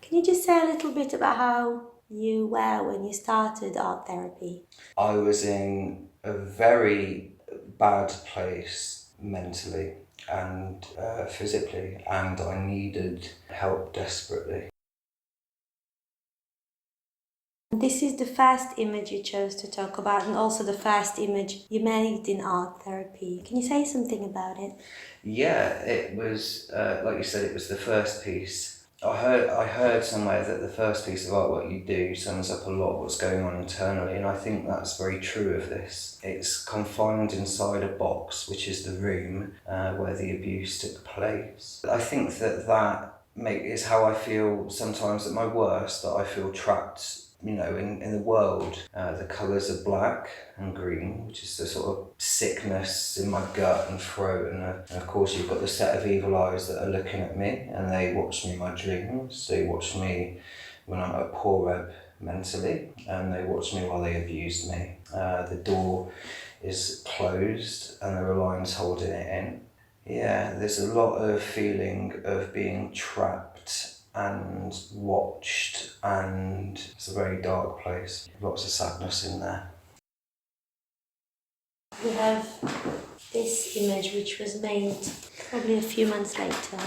Can you just say a little bit about how you were when you started art therapy? I was in a very bad place mentally and physically, and I needed help desperately. This is the first image you chose to talk about, and also the first image you made in art therapy. Can you say something about it? Yeah, it was, like you said, it was the first piece. I heard somewhere that the first piece of artwork you do sums up a lot of what's going on internally, and I think that's very true of this. It's confined inside a box, which is the room where the abuse took place. I think is how I feel sometimes at my worst, that I feel trapped, in the world. The colours are black and green, which is the sort of sickness in my gut and throat, and of course you've got the set of evil eyes that are looking at me, and they watch me in my dreams. They watch me when I'm at poor ebb mentally, and they watch me while they abuse me. The door is closed and there are lines holding it in. Yeah, there's a lot of feeling of being trapped and watched, and it's a very dark place. Lots of sadness in there. We have this image which was made probably a few months later.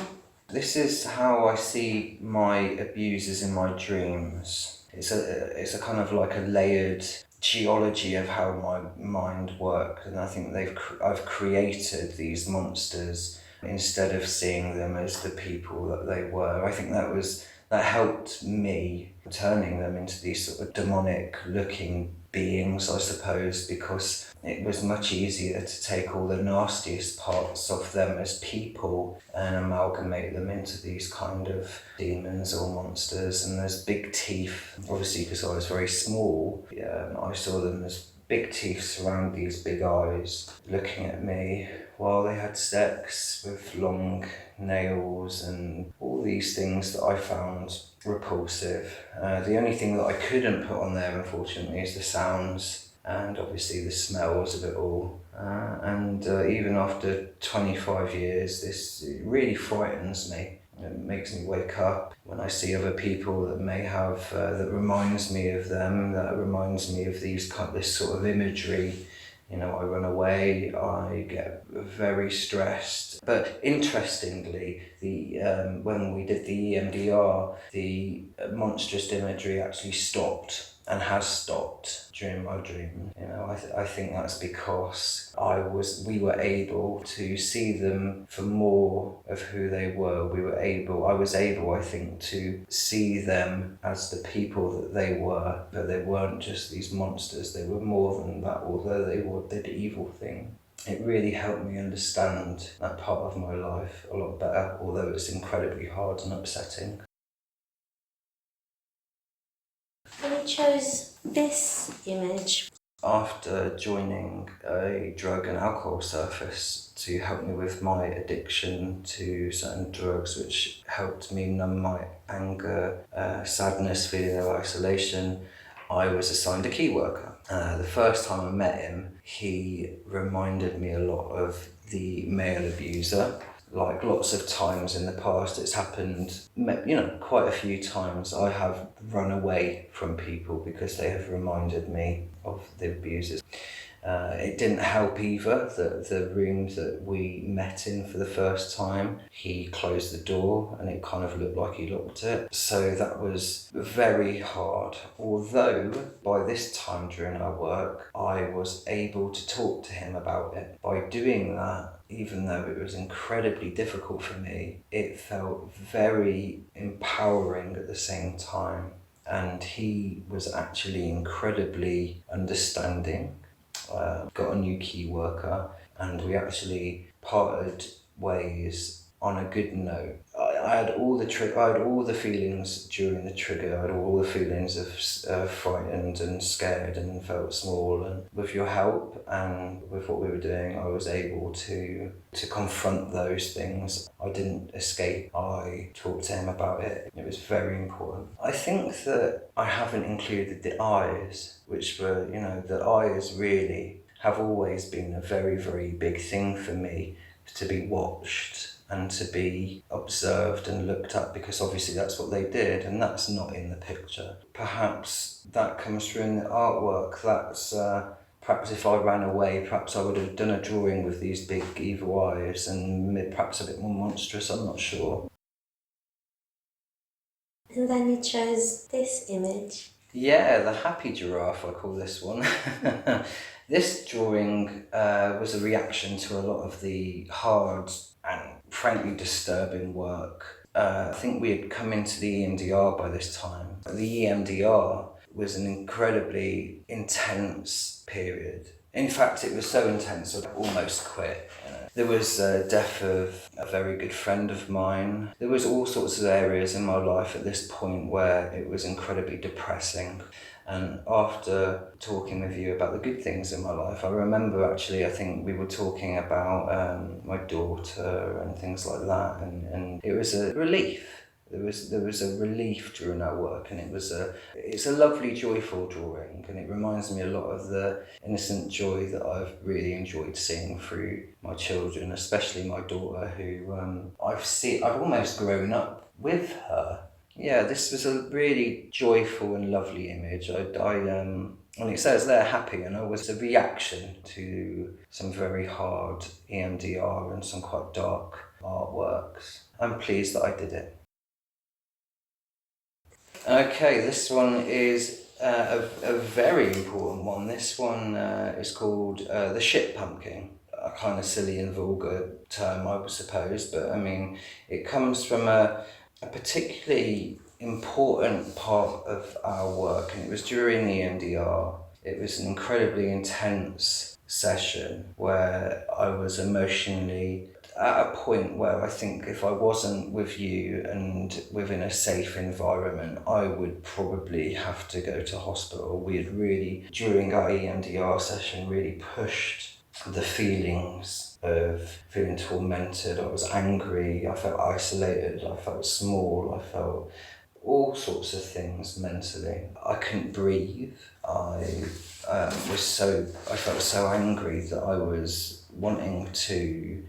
This is how I see my abusers in my dreams. It's a kind of like a layered geology of how my mind works, and I think I've created these monsters instead of seeing them as the people that they were. I think that helped me turning them into these sort of demonic looking beings, I suppose, because it was much easier to take all the nastiest parts of them as people and amalgamate them into these kind of demons or monsters. And there's big teeth, obviously because I was very small. Yeah, I saw them as big teeth surround these big eyes looking at me while they had sex with long nails and all these things that I found repulsive. The only thing that I couldn't put on there, unfortunately, is the sounds and obviously the smells of it all. And even after 25 years, this really frightens me. It makes me wake up when I see other people that may have, that reminds me of them, that reminds me of this sort of imagery. I run away, I get very stressed. But interestingly, when we did the EMDR, the monstrous imagery actually stopped and has stopped during my dream. I think that's because we were able to see them for more of who they were. I was able, I think, to see them as the people that they were, but they weren't just these monsters, they were more than that, although they did evil things. It really helped me understand that part of my life a lot better, although it's incredibly hard and upsetting. And we chose this image. After joining a drug and alcohol service to help me with my addiction to certain drugs, which helped me numb my anger, sadness, feeling of isolation, I was assigned a key worker. The first time I met him, he reminded me a lot of the male abuser. Like lots of times in the past, it's happened, quite a few times. I have run away from people because they have reminded me of the abusers. It didn't help either that the room that we met in for the first time, he closed the door and it kind of looked like he locked it. So that was very hard. Although by this time during our work, I was able to talk to him about it. By doing that, even though it was incredibly difficult for me, it felt very empowering at the same time. And he was actually incredibly understanding. Got a new key worker, and we actually parted ways on a good note. I had all the feelings during the trigger. I had all the feelings of frightened and scared and felt small. And with your help and with what we were doing, I was able to confront those things. I didn't escape. I talked to him about it. It was very important. I think that I haven't included the eyes, which were, the eyes really have always been a very, very big thing for me, to be watched and to be observed and looked at, because obviously that's what they did, and that's not in the picture. Perhaps that comes through in the artwork. That's perhaps if I ran away, perhaps I would have done a drawing with these big evil eyes and perhaps a bit more monstrous, I'm not sure. And then you chose this image. Yeah, the happy giraffe, I call this one. This drawing was a reaction to a lot of the hard and frankly disturbing work. I think we had come into the EMDR by this time. The EMDR was an incredibly intense period. In fact, it was so intense I almost quit. There was the death of a very good friend of mine. There was all sorts of areas in my life at this point where it was incredibly depressing. And after talking with you about the good things in my life, I remember actually, I think we were talking about my daughter and things like that, and it was a relief. There was a relief during our work, and it's a lovely, joyful drawing, and it reminds me a lot of the innocent joy that I've really enjoyed seeing through my children, especially my daughter, who I've almost grown up with her. Yeah, this was a really joyful and lovely image. And it says they're happy, and it was a reaction to some very hard EMDR and some quite dark artworks. I'm pleased that I did it. Okay, this one is a very important one. This one is called the shit pumpkin. A kind of silly and vulgar term, I would suppose, but I mean, it comes from a particularly important part of our work, and it was during the EMDR. It was an incredibly intense session where I was emotionally at a point where I think if I wasn't with you and within a safe environment, I would probably have to go to hospital. We had really, during our EMDR session, really pushed the feelings of feeling tormented. I was angry, I felt isolated, I felt small, I felt all sorts of things mentally. I couldn't breathe. I felt so angry that I was wanting to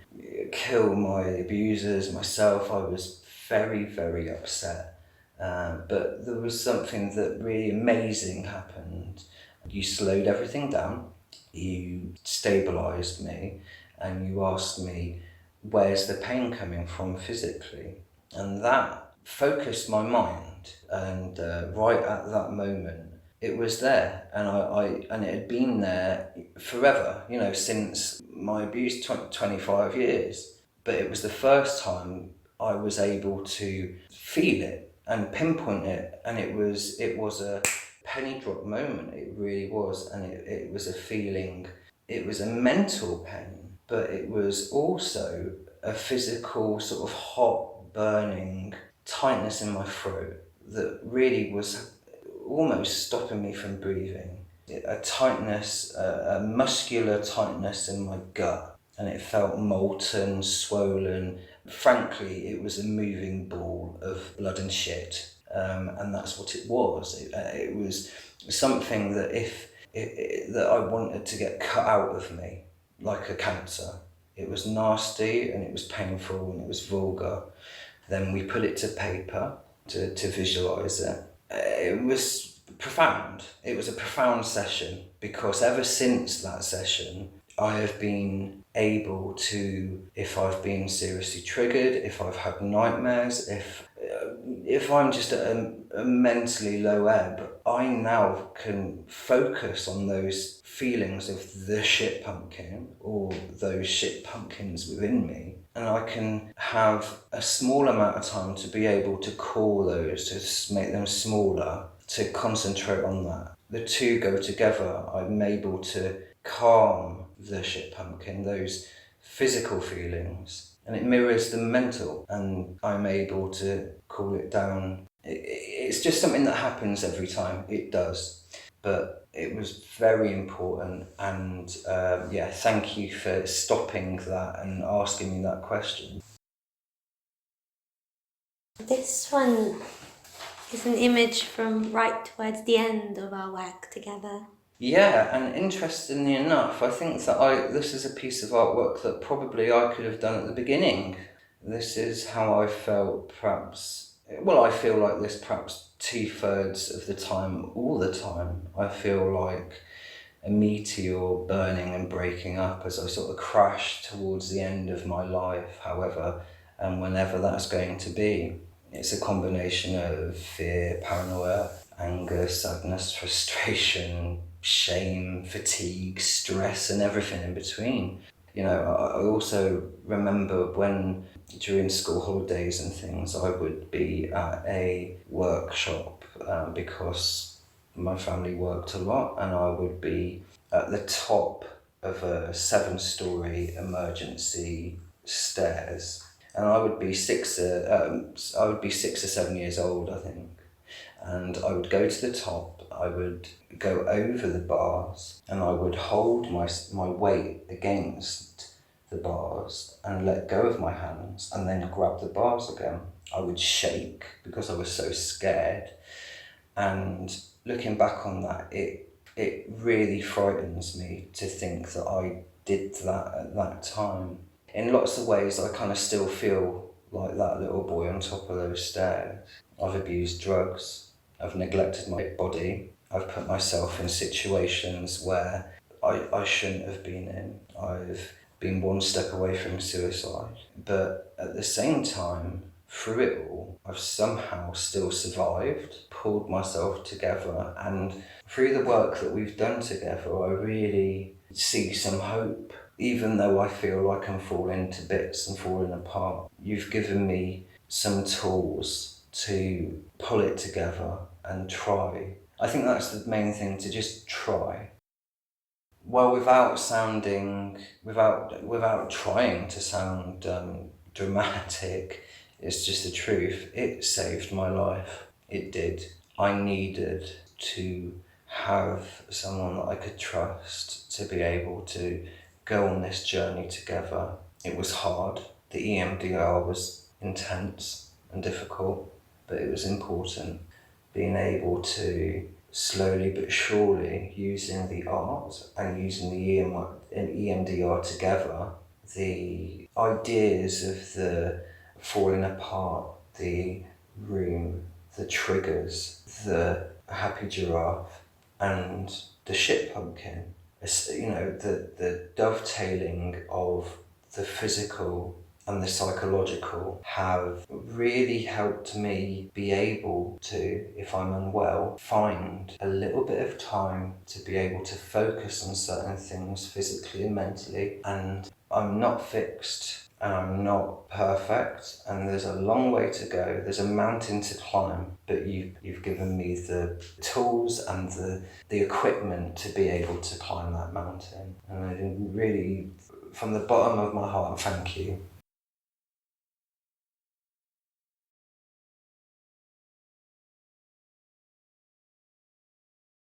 kill my abusers, myself. I was very, very upset. But there was something that really amazing happened. You slowed everything down, you stabilised me, and you asked me, where's the pain coming from physically? And that focused my mind, and right at that moment, it was there, and it had been there forever, since my abuse, 25 years. But it was the first time I was able to feel it and pinpoint it, and it was a penny drop moment. It really was, and it was a feeling. It was a mental pain, but it was also a physical sort of hot, burning tightness in my throat that really was almost stopping me from breathing. A tightness, a muscular tightness in my gut, and it felt molten, swollen. Frankly, it was a moving ball of blood and shit, and that's what it was. It was something that that I wanted to get cut out of me, like a cancer. It was nasty, and it was painful, and it was vulgar. Then we put it to paper to visualise it. It was profound. It was a profound session, because ever since that session, I have been able to, if I've been seriously triggered, if I've had nightmares, if I'm just at a mentally low ebb, I now can focus on those feelings of the shit pumpkin, or those shit pumpkins within me, and I can have a small amount of time to be able to call those, to make them smaller, to concentrate on that. The two go together. I'm able to calm the shit pumpkin, those physical feelings, and it mirrors the mental, and I'm able to cool it down. It's just something that happens every time. It does. But it was very important, and thank you for stopping that and asking me that question. This one is an image from right towards the end of our work together. Yeah, and interestingly enough, I think that this is a piece of artwork that probably I could have done at the beginning. This is how I felt perhaps, well, I feel like this perhaps 2/3 of the time, all the time. I feel like a meteor burning and breaking up as I sort of crash towards the end of my life, however, and whenever that's going to be. It's a combination of fear, paranoia, anger, sadness, frustration, shame, fatigue, stress, and everything in between. I also remember when during school holidays and things, I would be at a workshop because my family worked a lot, and I would be at the top of a 7-story emergency stairs, and I would be 6 or 7 years old, I think, and I would go to the top. I would go over the bars, and I would hold my weight against the bars and let go of my hands, and then grab the bars again. I would shake because I was so scared. And looking back on that, it really frightens me to think that I did that at that time. In lots of ways, I kind of still feel like that little boy on top of those stairs. I've abused drugs, I've neglected my body, I've put myself in situations where I shouldn't have been in. I've been one step away from suicide. But at the same time, through it all, I've somehow still survived, pulled myself together, and through the work that we've done together, I really see some hope. Even though I feel like I'm falling to bits and falling apart, you've given me some tools to pull it together and try. I think that's the main thing, to just try. Well, without trying to sound dramatic, it's just the truth. It saved my life. It did. I needed to have someone that I could trust to be able to go on this journey together. It was hard. The EMDR was intense and difficult, but it was important. Being able to slowly but surely, using the art and using the EMDR together, the ideas of the falling apart, the room, the triggers, the happy giraffe, and the shit pumpkin, the dovetailing of the physical and the psychological have really helped me be able to, if I'm unwell, find a little bit of time to be able to focus on certain things physically and mentally. And I'm not fixed, and I'm not perfect, and there's a long way to go. There's a mountain to climb, but you've given me the tools and the equipment to be able to climb that mountain. And I really, from the bottom of my heart, thank you.